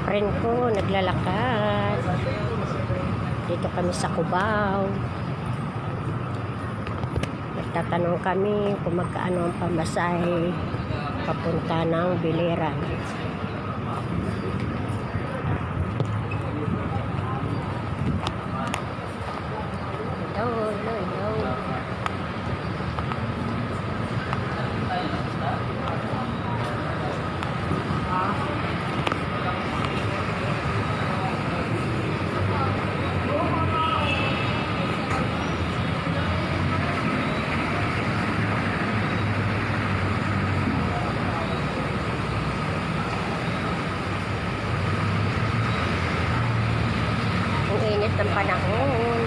Friend ko, naglalakad. Dito kami sa Cubao. Nagtatanong kami kung magkaano ang pamasahe papunta ng Biliran. Hello. Ang init ng panahon.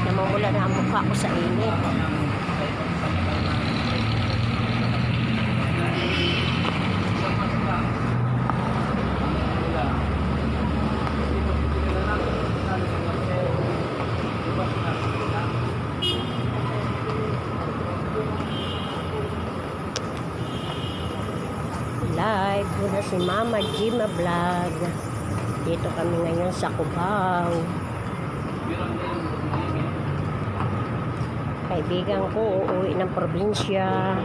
Namumula na ang mukha ko sa init. Live muna si Mama Jima Vlog. Dito kami ngayon sa Cubao. Kaibigan ko uuwi ng probinsya.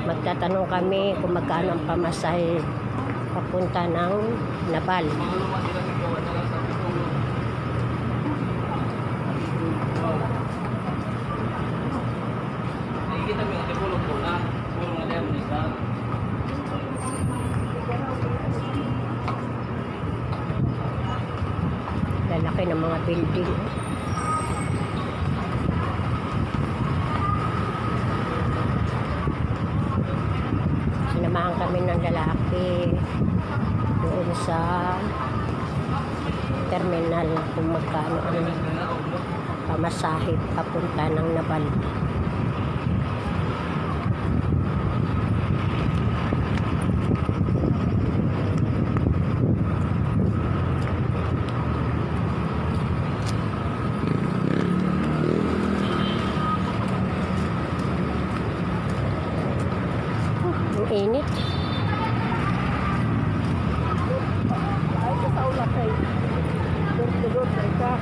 Magtatanong kami kung magkano ang pamasahe papunta ng Nabal. Lalaki ng mga building. Sinamahan kami ng lalaki doon sa terminal kung magkano ang pamasahe papunta ng Nabal. Init. Ay, sa ulat ay door-to-door ka.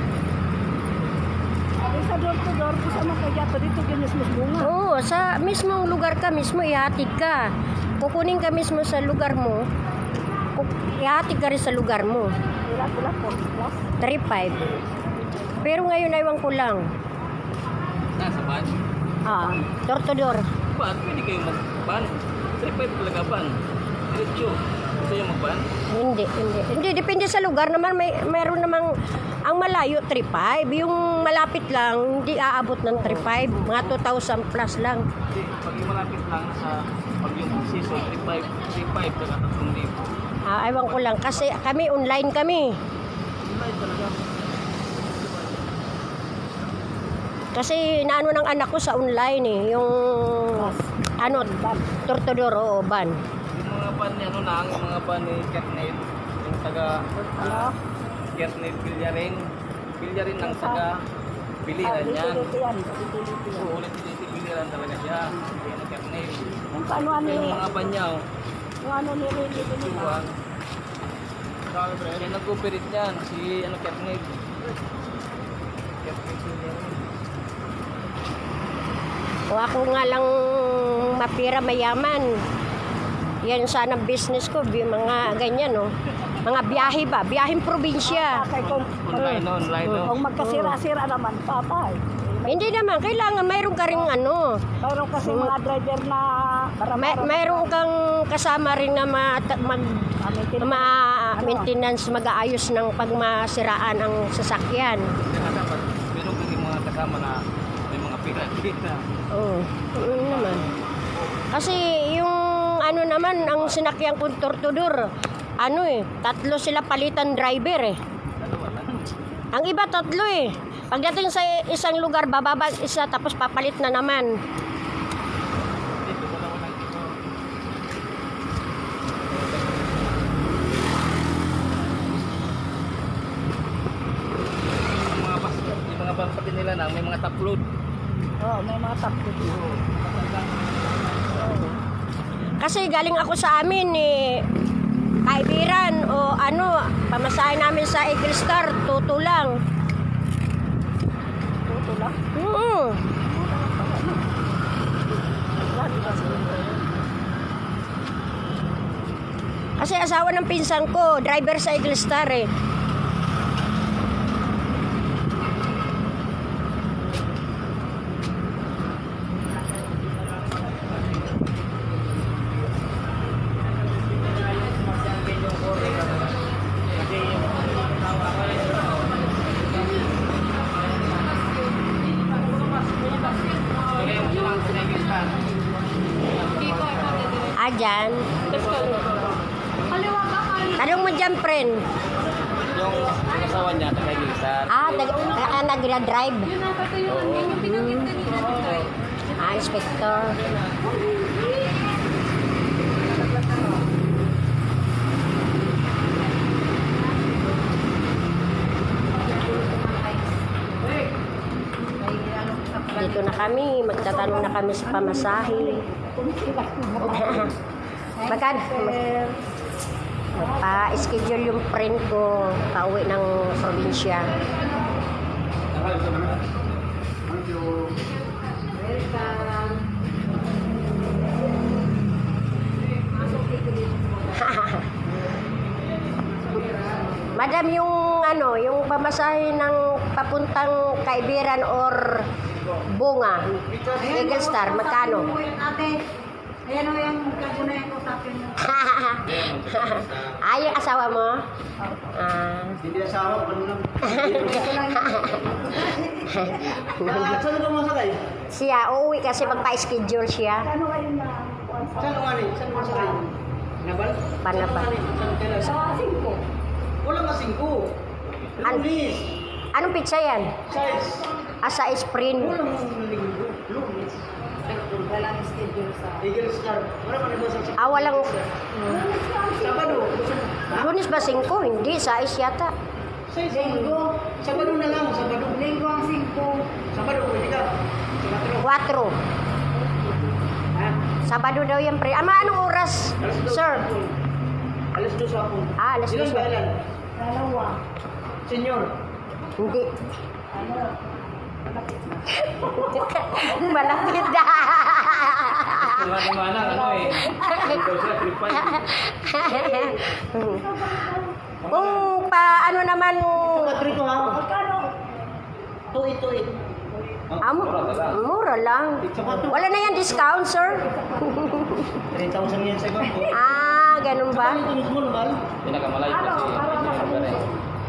Ay, sa door-to-door ko sa Makayato dito mismo bunga. Oo, sa mismong lugar ka mismo ihatid ka. Kukunin ka mismo sa lugar mo. Ihatid ka rin sa lugar mo. Wala po. 3.5. Pero ngayon aywan ko lang. Nasa ban? Door-to-door. Ba't pwede kayo mag-ban? 3.5 talaga ban. Diretso. Gusto nyo mag-ban? Hindi, depende sa lugar naman. Mayroon namang ang malayo 3.5. Yung malapit lang, hindi aabot ng 3.5. Mga 2,000 plus lang. Hindi. Pag yung malapit lang sa pag yung season, 3.5 talaga 3,000. Aywan ko lang. Kasi kami, online kami. Online talaga. Kasi naano ng anak ko sa online eh. Yung door-to-door o ban. Yung mga ban ni ano lang, yung mga ban ni Kernel, yung taga Kernel Bilyarin. Bilyarin ng taga Biliran yan. Oo, ulit-ulit Biliran talaga siya. Yan ang Kernel. Yung paano Yung mga ban niya, yung ano ni Rini tuwan. Yan nag-operate niyan, si Kernel. Kernel Bilyarin. O ako nga lang mapira mayaman. Yan sana business ko, mga ganyan no. Mga biyahe ba? Biyaheng probinsya. Online no. Kung magkasira-sira naman, patay. Hindi naman, kailangan mayroon ka rin ano. Mayroon kasi mga driver na Mayroon kang kasama rin na maintenance, mag-aayos ng pagmasiraan ang sasakyan. Meron kang mga kasama na may mga pira-pira. Oo, naman. Kasi yung ano naman, ang sinakyan kong door-to-door, ano eh, 3 sila palitan driver eh. Ang iba 3 eh. Pagdating sa isang lugar, bababa isa tapos papalit na naman. Yung mga bus pati nila na may mga top load. Oo, may mga takot. Kasi galing ako sa amin eh, kaibigan ano, pamasahe namin sa Eagle Star, tuto lang. Tuto lang. Oo. Kasi asawa ng pinsan ko, driver sa Eagle Star eh. Ah, dyan. Tanong mo dyan, friend. Yung asawa niya, taga-Ilisar. Nag-drive. Ah, inspector. Dito na kami, magtatanong na kami sa pamasahe. Magkano? Pa-schedule yung friend ko pauwi ng probinsya. Madam, yung pamasahe ng papuntang Kaibiran or Bunga, Eagle Star, magkano? Ate, ayan o yung kagunayan ko sa akin. Yung asawa mo? Hindi asawa, ano lang. Saan ka masakay? Siya, uuwi kasi magpa-schedule siya. Ano kayo na? Saan ka mali? Saan ka masakay? Nabal? Panapa. Sa 5. Wala nga 5. An- Lunis. Anong pizza yan? Size. Sa Spring. Wala nga linggo. Lunis. Walang schedule sa... Eagle Star. Wala ka nabasa sa... Walang... Sabado. Lunes ba 5? Hindi, sa yata. Size. Linggo. Sabado na lang. Sabado. Linggo ang 5. Sabado. Pwede ka. Sabado. 4. Ha? Sabado daw yan, pre. Anong oras, sir? Alas 2 sa hapon. Alas Ilan 2. ba ilan? Dalawa. Senyor. Hindi. Ano? Malapit na. Kumana ano eh. Kung ano naman... Patrito ha. Magkano? Tuit. Mura lang. Wala na yan discount, sir. 3,000 yan sa bangko. Ganun ba? Ito mismo naman. Pinakamalayo kasi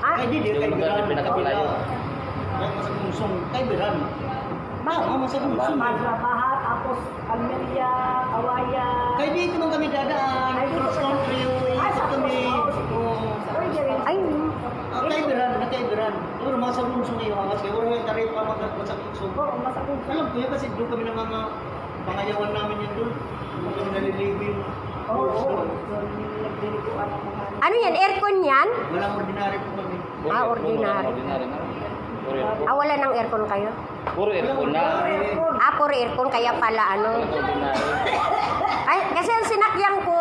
Ay, di. yung lugar na pinakapalayo. Masa Bunsong. Kaibiran. Masa Bunsong. Magrabaha, tapos Almeria, Awaya. Kaya dito man kami dadaan. Cross country yung iisip kami. Ay, Kaibiran. Pero masa Bunsong ngayon. Mas kayo rin tarit pa masa Bunsong. Oo, masakong. Alam ko yan kasi doon kami ng mga pangayawan namin yan doon. Kung kami naliligo yung Oo. Nagdilikuan ang mga... ano yan? Aircon yan? walang ordinary po kami. Ordinary. Ordinary na. Puro aircon. Wala ng aircon kayo? Puro aircon na. Puro aircon, kaya pala Walang ordinary. Ay, kasi ang sinakyan ko,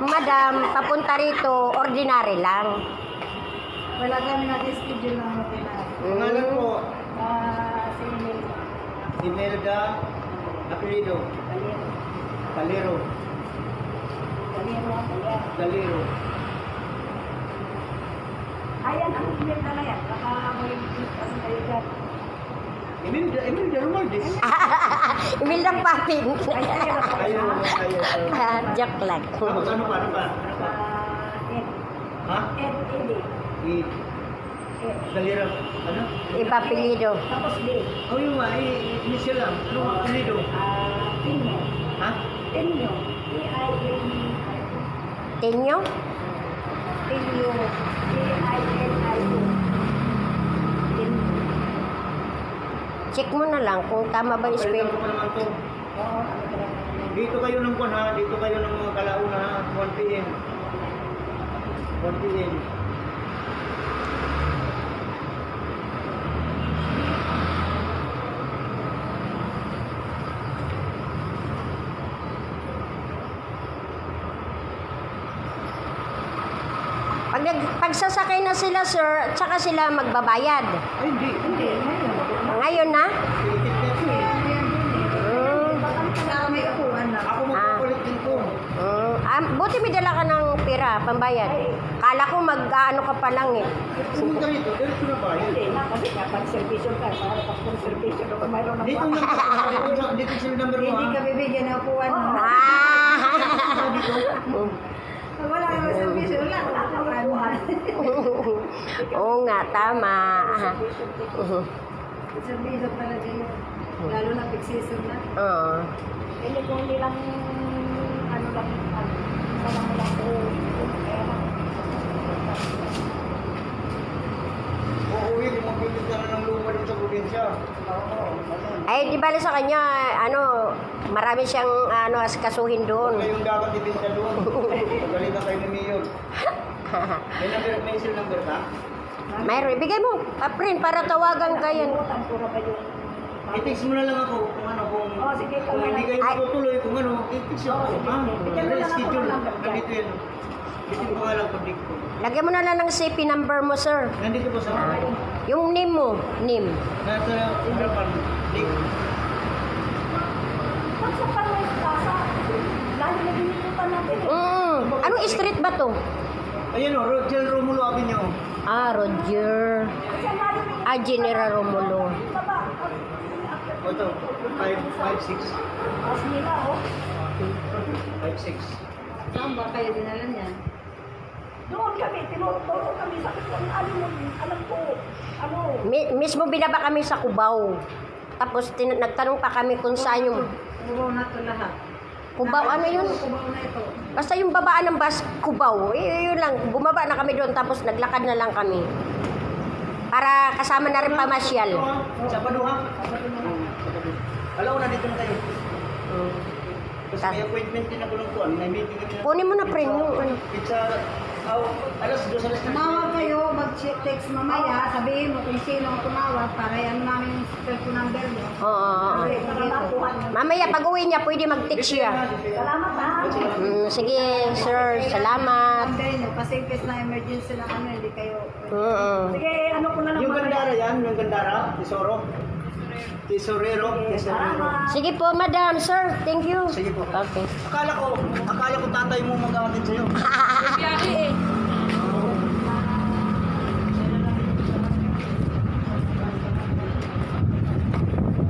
madam, papunta rito, ordinary lang. Wala kami nag-schedule ng hotel. Pangalan po, Si Imelda Apelido. Kalero. Palero. Kaya. Galero. Ayan, ang email na yan. Baka may ano kayo dyan. Imelda Romaldes. Imilang papin. Ayaw. Joke lang. Ano pa? Ed. Ha? Ed. Ed. Galero. Ano? Ipapilido. Tapos D. Oh, yung nga, initial lang. Ano ang apelido? Pinyo. Ha? Pinyo. P-I-N-I. Tinyo? Pinyo. P-I-N-I-O. Pinyo. Check mo na lang kung tama ba yung spell. Palitan ko pa naman to. Oo, ano ka lang. Dito kayo ng buwan ha. Dito kayo ng mga kalauna ha. 1 p.m. 1 p.m. Pagsasakay na sila, sir, tsaka sila magbabayad. Ay, hindi. Hindi, ngayon. Ngayon na? Saka may upuan na. Ako magpapalit din ko. Buti may dala ka ng pera, pambayad. Kala ko mag-ano ka pa lang eh. Pumunta rito, diretso na ba? Hindi na, kasi kapag servisyo ka, para pag servisyo ka, mayroon na Dito pa. number, dito sila number mo. Hindi ka bibigyan ng upuan mo. Ah! Wala kang servisyo, wala kang upuan. Oo nga, tama. Servisyo talaga yun. Lalo na peak season na. Oo. Hindi kung nilang ano lang, wala mo lang po. Uuwi, magbibig ka na ng luma dito sa probinsya. Ay, di bali sa kanya, ano, marami siyang ano, askasuhin doon. Kayong dapat ibinta doon. Magaling na kayo ni Mayor. May sil number ka? Mayroon, ibigay mo, friend, para tawagan ka yan. Kalimutan ko na ba yung... I-text mo na lang ako kung ano, kung Sige, kung hindi kayo Ay. matutuloy, kung ano, i-text ako. Bigyan mo lang ako Schedule. ng number. Nandito yan. Bitin ko nga lang pag ko. Lagyan mo na lang ng CP number mo, sir. Nandito po sa Yung name mo, name. nasa harapan. Link. Pagsapan mo yung kasa, lalo na binilipan natin eh. Anong street ba to? Ayan o, Rochelle Romulo Avenue. Roger. Kasi lalo na General Romulo. yung baba. O ito, 556. As nila, oh. 56. Saan ba kayo dinala niyan? Doon kami, tinuturo kami sa alam ko, ano, Mismo binaba kami sa Cubao. Tapos nagtanong pa kami kung saan yung puro na to lahat. Cubao, ano yun? Kubaw na ito. Basta yung babaan ng bus, Cubao. Yun lang, bumaba na kami doon tapos naglakad na lang kami. Para kasama na rin pamasyal. Sabado ha? Alam ko na dito na tayo. Kasi may appointment din ako ng kuwan. May meeting kami na. Kunin mo na, friend, yung ano. Pizza. Alas 2 alas 3. Tumawag kayo, mag-text mamaya, sabihin mo kung sino ang tumawag para yan namin yung cellphone number mo. Oo. Mamaya, pag uwi niya, pwede mag-text siya. Salamat ha. Sige, sir. Salamat. Number nyo, kasi in case na emergency na ano, hindi kayo. Oo. Sige, ano ko na lang Yung mamaya. Gandara yan, yung Gandara, Tesoro. Tesorero. Salamat. Sige po, madam, sir. Thank you. Sige po. Okay. Akala ko tatay mo mag-aatid sa'yo.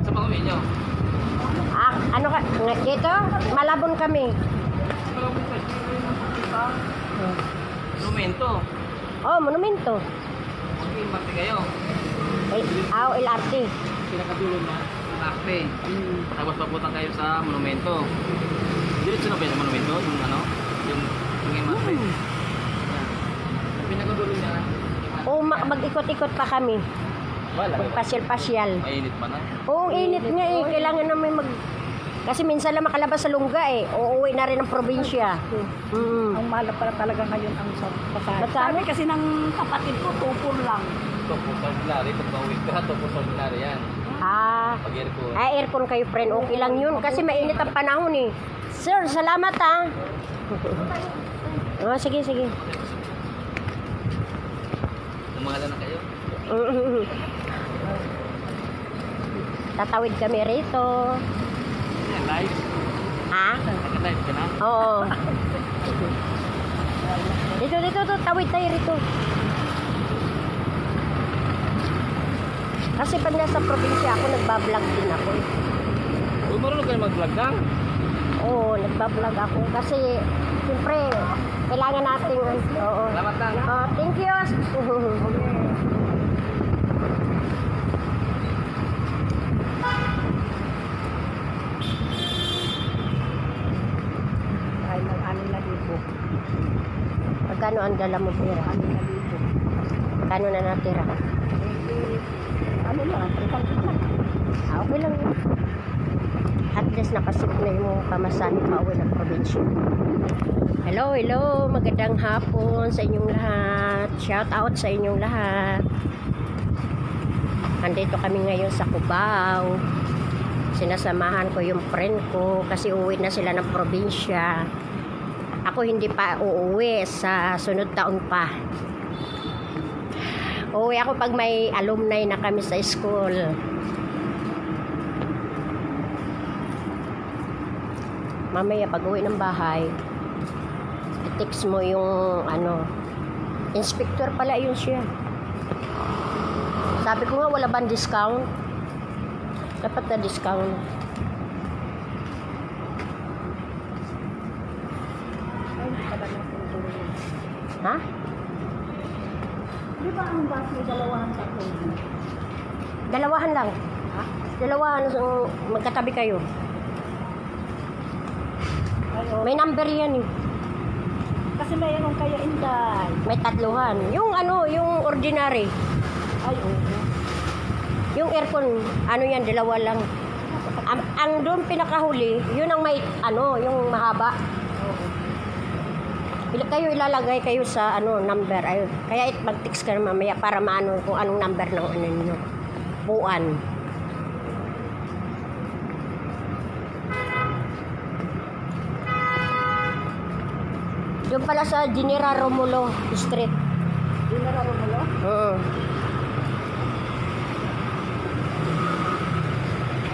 Sa pang-uwi nyo? Ano ka? Dito? Malabon kami. Monumento. Oh, monumento. Okay, mati kayo. LRT. Pinakatulog na. Nakpe. Tapos papunta kayo sa monumento. Diretso na ba yun sa monumento? Yung ano? Yung MRT. Yan. Pinakatulog niya. Oo, mag-ikot-ikot pa kami. Wala. Magpasyal-pasyal. Mainit pa na. Oo, init nga eh. Kailangan namin Kasi minsan lang makalabas sa lungga eh. Uuwi na rin ng probinsya. Ang mahal pala talaga ngayon ang pasahod. Magkano? Kasi ng kapatid ko, tupon lang. Ito po sa ordinary. Pag pauwi ka, ito po sa ordinary yan. Pag aircon. Aircon kayo, friend. Okay lang yun. Kasi mainit ang panahon eh. Sir, salamat ah. Sige, sige. Umahala na kayo. Tatawid kami rito. Yan, live. Ha? Naka-live ka na. Oo. Dito, tawid tayo rito. Kasi pag nasa probinsya ako, nagbablog din ako. Uy, marunong kayo mag-vlog ka? Oo, nagbablog ako. Kasi, siyempre, kailangan nating, oo. Salamat lang. Thank you. Ay, mag-anin na dito. Magkano ang dala mo, pera? Anin na dito. Magkano na natira? Ano lang, tripang lang. Okay lang. At least nakasip na yung pamasahe pa uwi ng probinsya. Hello. Magandang hapon sa inyong lahat. Shout out sa inyong lahat. Nandito kami ngayon sa Cubao. Sinasamahan ko yung friend ko kasi uwi na sila ng probinsya. Ako hindi pa uuwi sa sunod taon pa. Uuwi ako pag may alumni na kami sa school. Mamaya pag uwi ng bahay, i-text mo yung inspector pala yun siya. Sabi ko nga wala bang discount? Dapat na discount. Ay, hindi ka ba ng kulturo? Ha? Di ba ang bus may dalawahan tatlo? Dalawahan lang. Ha? Dalawahan, magkatabi kayo. Ay, oo. May number yan eh. Kasi may anong kaya Inday. May tatluhan. Yung ordinary. Ay, oo. Yung aircon, yan, dalawa lang. Ang doon pinakahuli, yun ang may, yung mahaba. Oo. Kayo ilalagay kayo sa number. Ayun. Kaya mag-text ka na mamaya para maano kung anong number ng ninyo. Buwan. Doon pala sa General Romulo Street. Di na rin mo, Oo.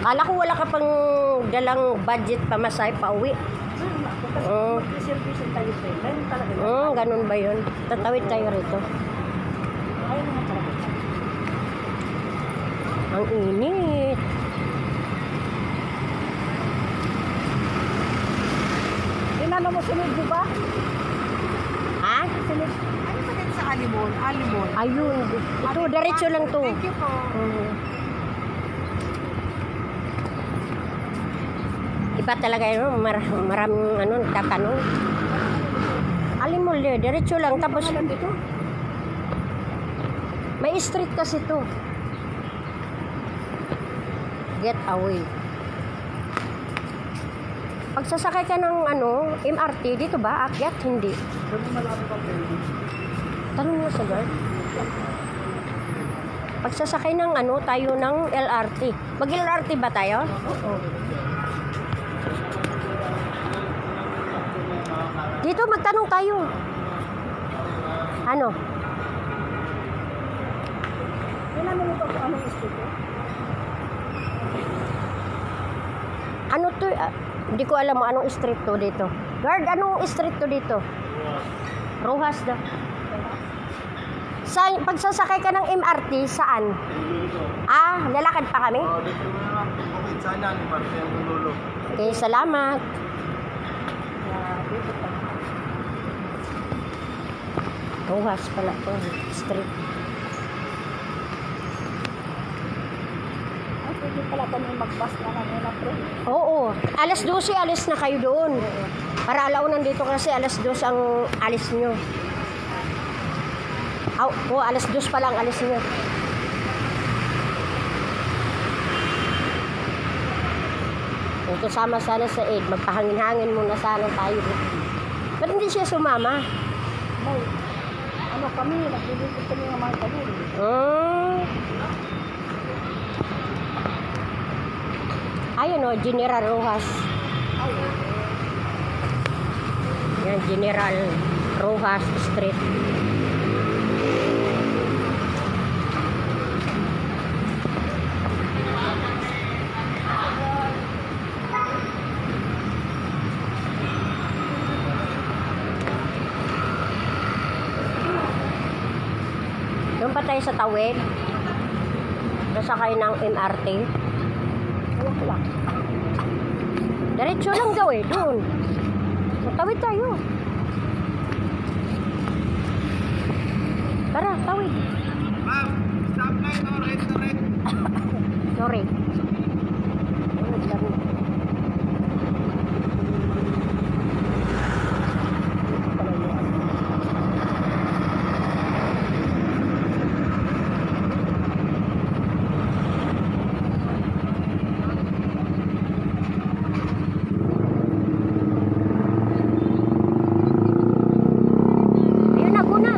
Kala ko wala ka pang dalang budget pamasahe pa uwi. Kasi Oo. mag-service tayo sa Meron talaga. Ganun ba yun? Tatawid tayo rito. Ayaw naman talaga. Ang init. Inano mo sunod, di ba? Ha? Sunod. Ano ba din sa Alimon? Alimon. Ayun. Ito, diretso lang to. Thank you po. Iba talaga yun. Maraming tatanong. Alin mo, diretso lang. Tapos, Dito? may street kasi to. Get away. Pag sasakay ka ng MRT, dito ba? Akyat? Hindi. Tanong mo sa guard. Pag sasakay ng tayo ng LRT. Mag-LRT ba tayo? Oo. Dito, magtanong tayo. Ano? Inano mo pa kung anong street eh? Ano to? Hindi ko alam anong street to dito. Guard, anong street to dito? Rojas daw. Pag sasakay ka ng MRT, saan? Lalakad pa kami? Dito na bukid sana ni Parte ang Lolo. Okay, salamat. Dito pa. Rojas pala to, street. Ay, pwede pala kami mag-bus na namin na pre. Oo, alas 12 alis na kayo doon. Para alaunan dito kasi alas 2 ang alis nyo. Alas 2 pa lang alis nyo. Kung kasama sana sa Ed, magpahangin-hangin muna sana tayo. Ba't hindi siya sumama? May, ano kami, nagbibigit kami ng mga kanil. Ayun General Rojas. Ay, Yan, General Rojas Street. Doon pa tayo sa Tawid. Nasakay ng MRT. alam ko lang. Diretso lang daw doon. Tawid tayo. Tara, tawid. Ma'am, stop line or red to red? Sorry. Ayun na, Guna.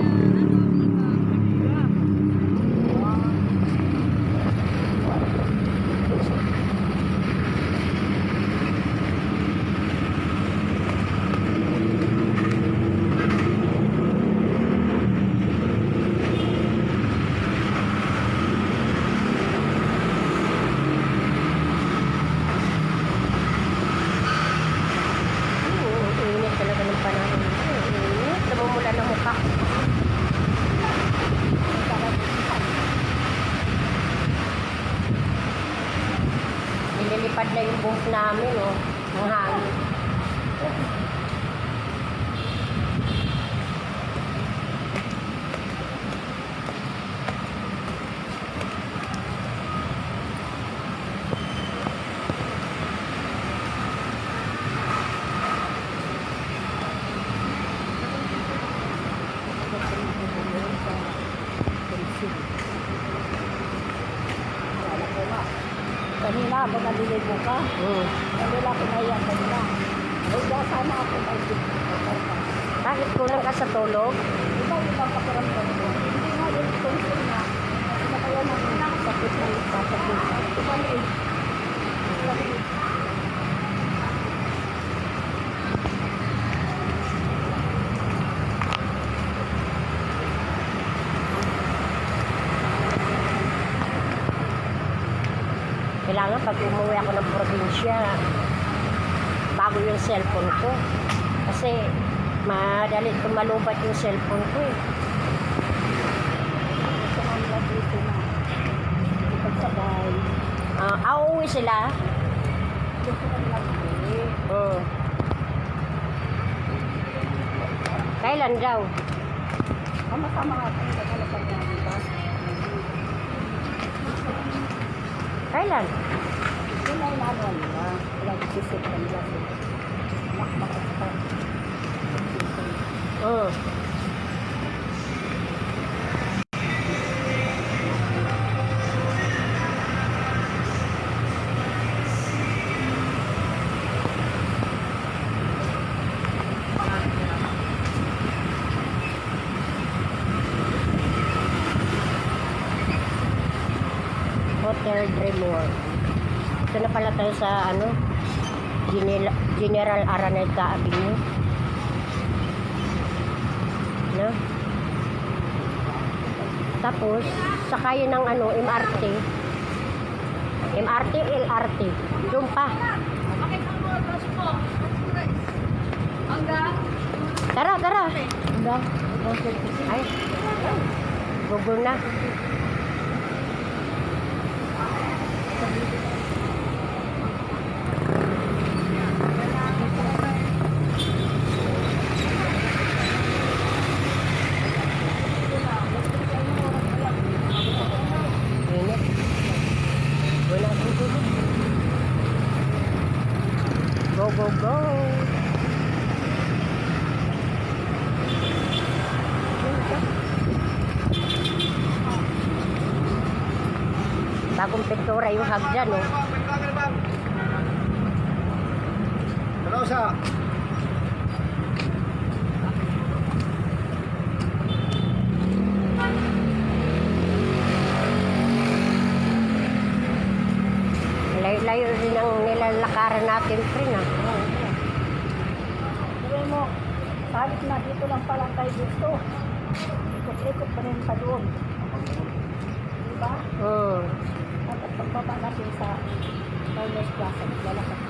namin, oh. Ang hangin. Kanina, ba naliligo ka? Wala ko naiyak kanina. Ay, sana ako may Bakit kulang ka sa tulog? Iba yung papakiramdam ko. Hindi nga yung tungkol na. Kasi na kaya nakasakit na yung papakit. Iba na eh. Kailangan pag umuwi ako ng probinsya, bago yung cellphone ko. Kasi madali tumalubat yung cellphone ko eh. Gusto nga nila dito na. Ipagsabay. Uuwi sila. Gusto nga nila dito. Kailan daw? Sama-sama nga tayo sa kalapan niya, di ba? Kailan? Yun ang inaano nila. Walang isip ka nila. Makmakasta. Hotel Dremor. Ito na pala tayo sa General Araneta Avenue. No? Tapos, sakayin ng MRT. MRT, LRT. Doon pa. Tara, tara. Ay, Google na. Go, go, go. Bagong pintura yung hagdan, oh. Rosa. Layo-layo rin ang nilalakaran natin, friend, ah. Sabi mo, salit na dito lang pala tayo gusto. Ikot-ikot pa rin pa doon. Diba? At pagbaba natin sa Carlos Plaza, lalakad.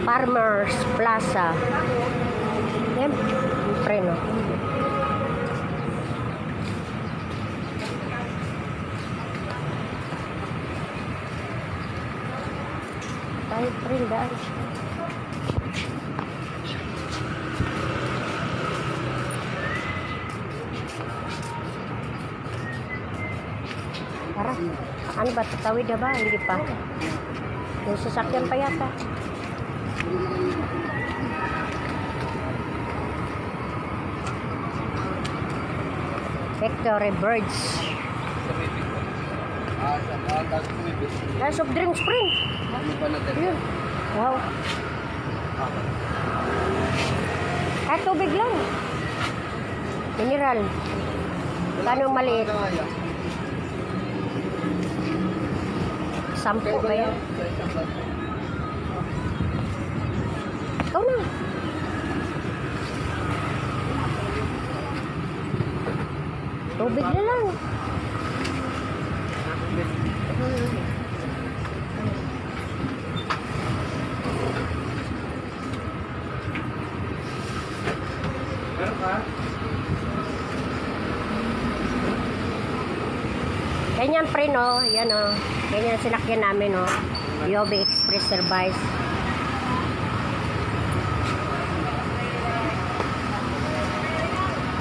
Farmers Plaza. Yan, siyempre, no? Tayo, friend, daan. Tara. Ano ba? Tatawid na ba? Hindi pa. Yung sasakyan pa yata. Victory Birds. Soft drinks, friend. Yun. Wow. Kahit tubig lang. Mineral. Kano maliit? 10 ba yan? Ikaw na. Tubig na lang. friend, oh. Yan, oh. Ganyan ang sinakyan namin, oh. Yobe Express Service.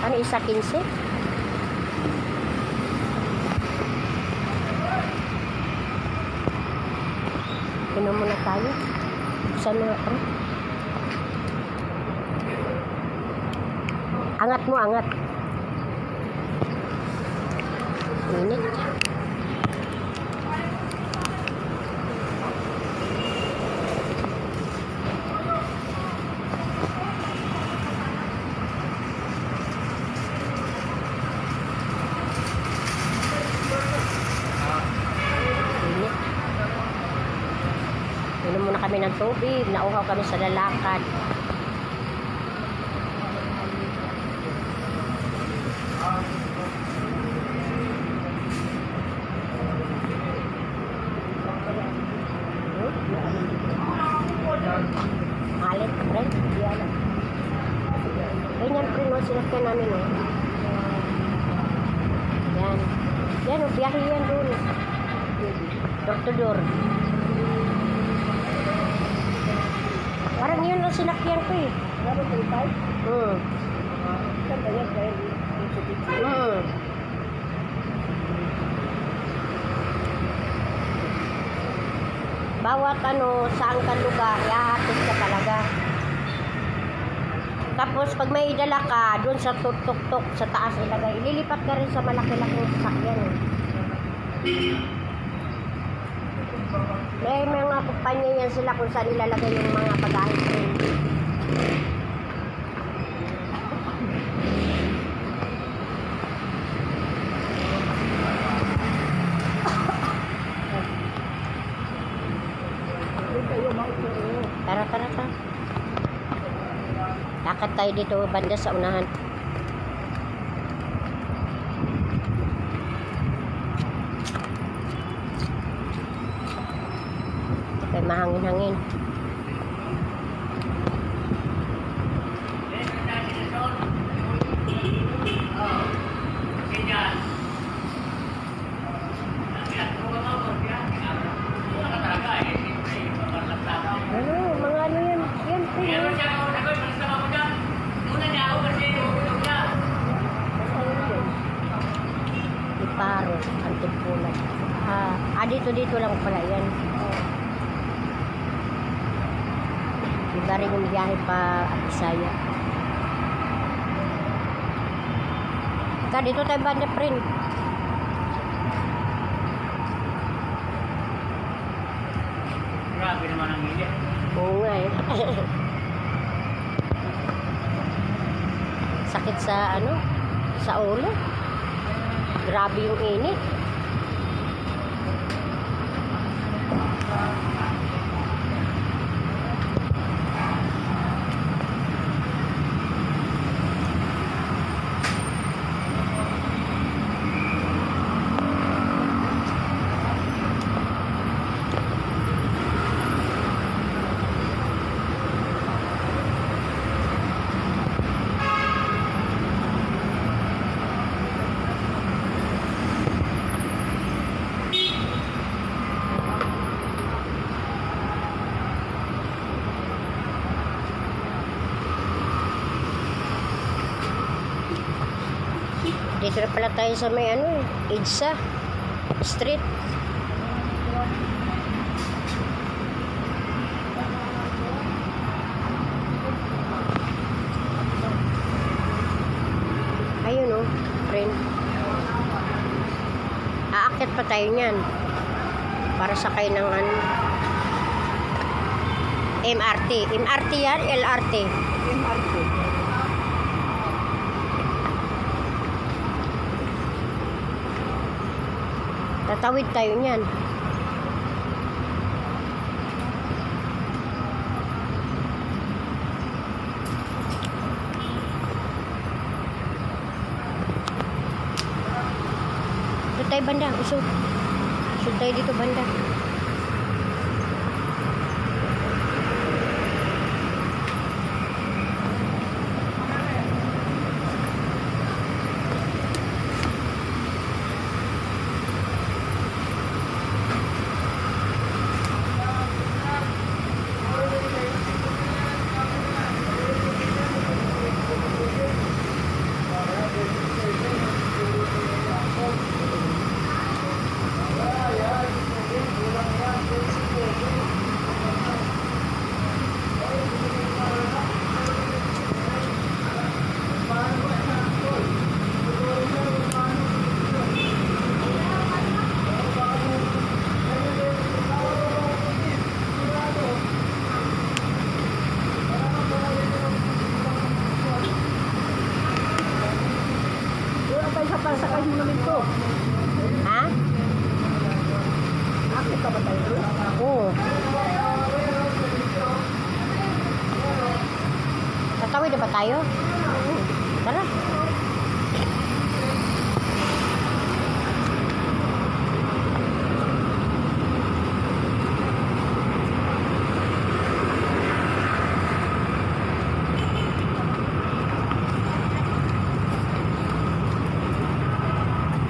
Ano, isa 15? Inom muna tayo. Saan mo na, friend? Angat mo, angat. Init. Init. Inom muna kami ng tubig. Nauhaw kami sa lalakad. Malit, friend. Ganyan, friend, no? Sinakyan namin, no? Yan. Yan, no? Biyahe yan doon. Door to door. Parang yun ang sinakyan ko, eh. Ano, 35? Saan ba yan? Dahil dito. Bawat ano, saan ka lugar, ihahatid ka talaga. Tapos pag may dala ka, doon sa tuk-tuk-tuk, sa taas ilagay, ililipat ka rin sa malaki-laking sasakyan. Eh. May mga kumpanya yan sila kung saan ilalagay yung mga bagahe. Tara, tara, tara. Lakad tayo dito banda sa unahan. Okay, mahangin-hangin. Ano, mga ano yan? Yan, friend. Iparo, Antipulay. Dito lang pala yan. Iba rin yung biyahe pa at Bisaya. Dito tayo banda, friend. Grabe naman ang init. Oo nga eh. Sakit sa ano? Sa ulo. Grabe yung init. Dito na pala tayo sa may ano eh, EDSA Street. Ayun oh, friend. Aakyat pa tayo niyan. Para sakay ng ano, MRT. MRT yan, LRT. MRT. Tatawid tayo niyan. Dito tayo banda, usog. Usog tayo dito banda. ba tayo? Tara.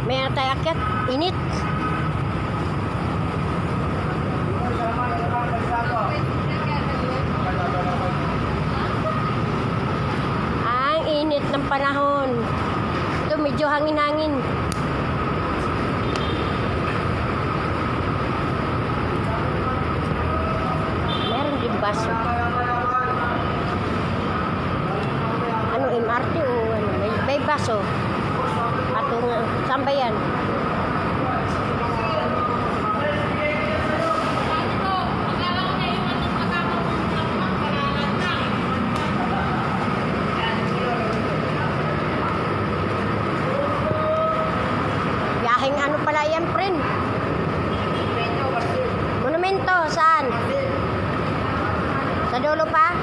May ano tayo akyat? Init. Ang init ng panahon. Ito medyo hangin-hangin. Meron din baso. Ano, MRT o ano? May baso. Atong, saan ba yan? Biyaheng ano pala yan, friend? Monumento, saan? Sa dulo pa?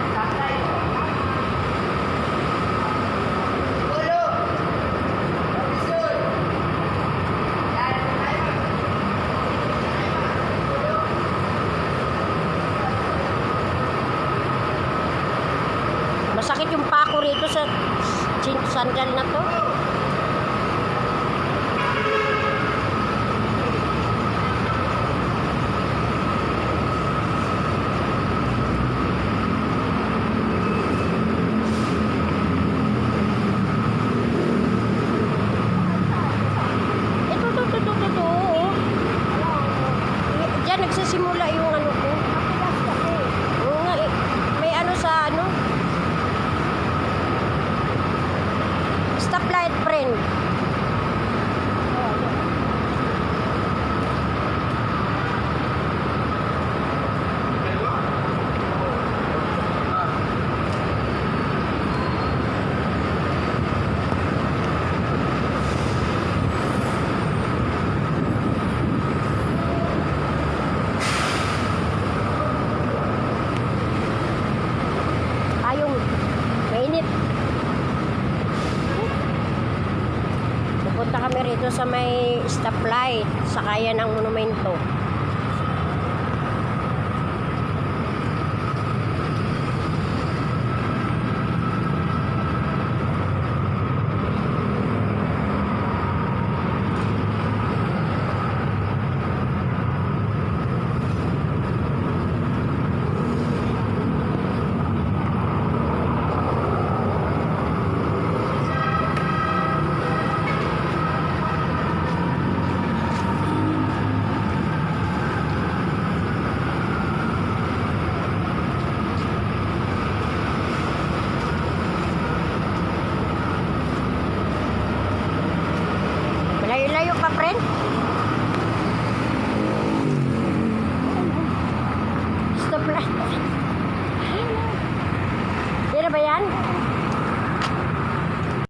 Masakit yung pako rito sa sandal na to. Ito. Oh. Diyan nagsisimula yung ano ko. Oo nga eh. May ano sa ano. Stoplight, friend. Ayong mainit. Pupunta kami rito sa may stoplight sa kaya ng monumento.